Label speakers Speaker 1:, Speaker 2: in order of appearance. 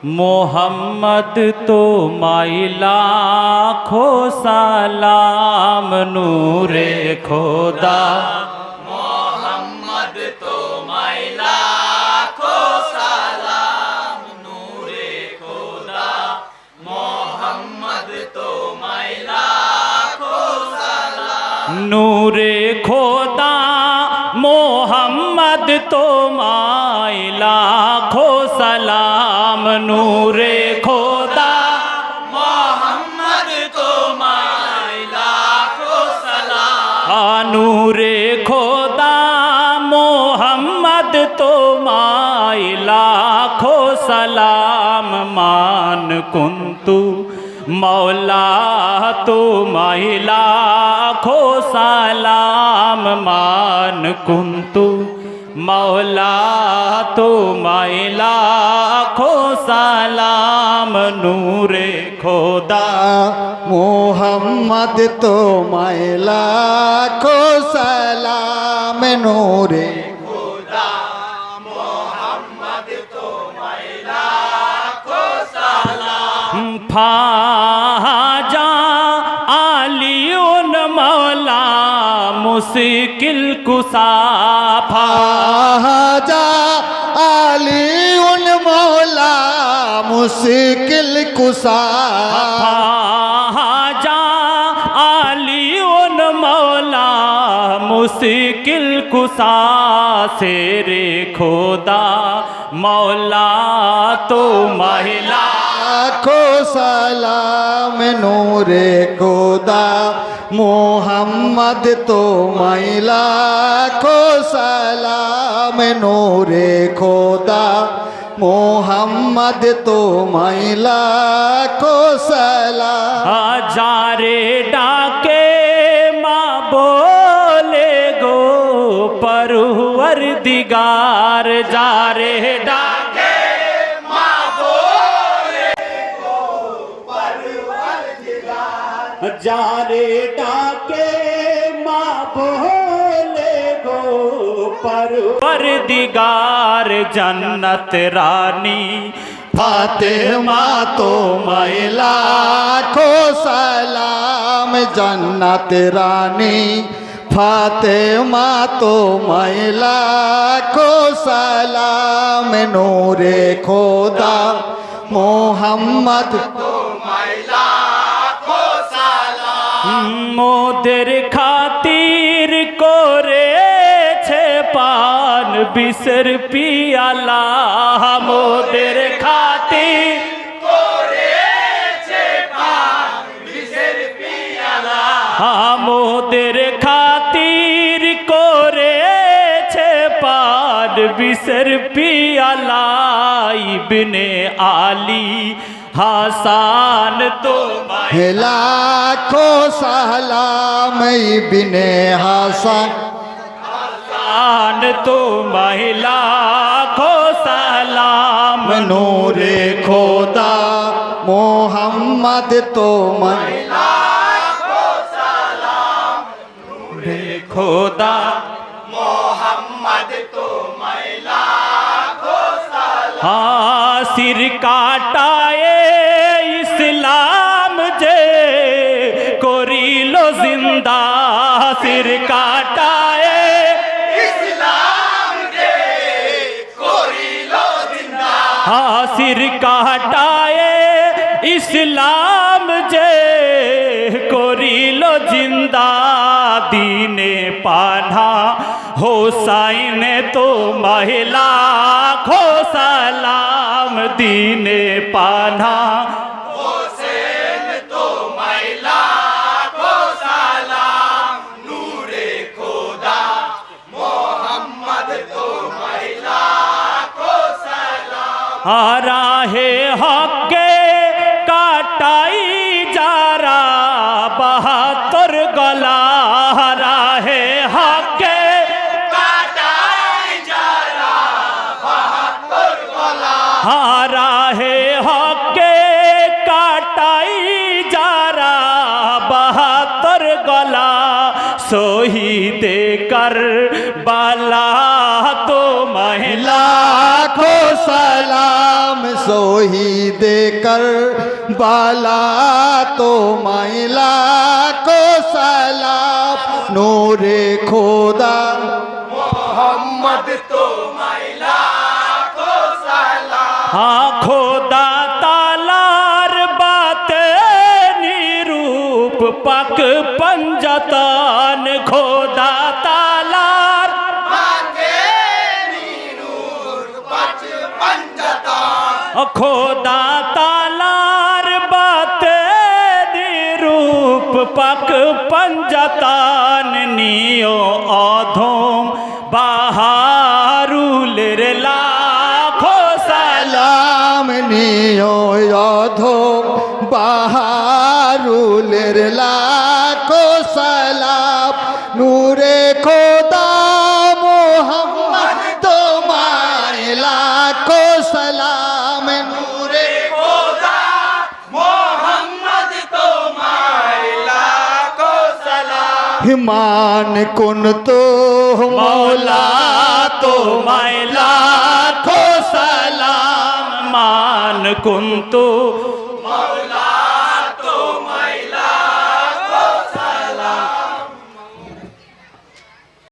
Speaker 1: मोहम्मद तो लाखो सलाम नूरे खुदा।
Speaker 2: मोहम्मद तो लाखो सलाम नूरे खुदा। मोहम्मद तो लाखो सलाम
Speaker 1: नूरे खुदा। मोहम्मद तो लाखो सलाम नूरे खुदा।
Speaker 2: मोहम्मद तो लाखो सलाम
Speaker 1: नूरे खुदा। मोहम्मद तो लाखो सलाम मान कुंतु मौला तो लाखो सलाम मान कुंतु मौला तो लाखो सलाम नूरे खुदा।
Speaker 3: मोहम्मद तो लाखो सलाम नूरे
Speaker 2: खुदा। मोहम्मद तो लाखो सलाम
Speaker 1: फाजा आली उन मौला मुश्किल कुशा।
Speaker 3: फाजा आली उन मौला मुश्किल कुशा।
Speaker 1: फाजा आली उन मौला मुश्किल कुशा। शेरे खुदा मौला तो
Speaker 3: लाखो सलाम नूरे खुदा। मोहम्मद तो लाखो सलाम नूरे खुदा। मोहम्मद तो लाखो सलाम।
Speaker 1: हजारे डाके माँ बोले गो परवरदिगार। जारे डाके जारे डाके माँ बोले गो परवरदिगार। जन्नत रानी
Speaker 3: फातिमा तो लाखो सलाम जन्नत रानी। फातिमा तो लाखो सलाम नूरे खुदा। मोहम्मद
Speaker 2: लाखो सलाम
Speaker 1: मोদের खातिर করে ছে পান বিসর পিয়ালা। মোদের খাतिर
Speaker 2: করেছে পান বিষের পিয়ালা।
Speaker 1: মোদের খাतिर করেছে পান বিসর পিয়ালা। ইবনে আলী হাসান তো
Speaker 3: लाखो सलाम इब्ने हसन।
Speaker 1: हासान तो लाखो सलाम
Speaker 3: नूरे खुदा। मोहम्मद तो
Speaker 2: लाखो सलाम
Speaker 1: नूरे खुदा।
Speaker 2: मोहम्मद तो लाखो सलाम
Speaker 1: हाँ सिर काटाए इस्लाम जे कोरिलो जिंदा। सिर काटाए
Speaker 2: इस्लाम दे कोरिलो जिंदा।
Speaker 1: हाँ सिर काटाए इस्लाम जे कोरिलो जिंदा। दीने पाना होसाइन तो लाखो सलाम दीने पाना।
Speaker 2: हुसैन तो लाखो सलाम नूरे खुदा। मोहम्मद तो लाखो सलाम
Speaker 1: राहे हके काटाई जारा 72 गला। राहे हके
Speaker 2: काटाई जारा 72 गला।
Speaker 1: राहे हके काटाई जारा 72 गला। शहीद कर बाला तो
Speaker 3: लाखो सलाम শহীদে কারবালা তোমায় লাখো সালাম নূরে খোদা
Speaker 2: মোহাম্মদ তোমায় লাখো সালাম
Speaker 1: हाँ খোদা তালার বাতে নিরূপ পাক पंजतन খোদা তালার
Speaker 2: মাকে নিরূপ পাঁচ पंजतन
Speaker 1: খোদা তালার বাতে নিরূপ পাক पंजतन নিও অধম বাহারুলের লাখো
Speaker 3: সালাম নিও অধম বাহারুলের লাখো সালাম নূরে খোদা মোহাম্মদ তোমায় লাখো সালাম নূরে
Speaker 2: খোদা মোহাম্মদ তোমায় লাখো সালাম
Speaker 3: মান কুন তো
Speaker 1: মৌলা তোমায় লাখো সালাম মান কুন্তু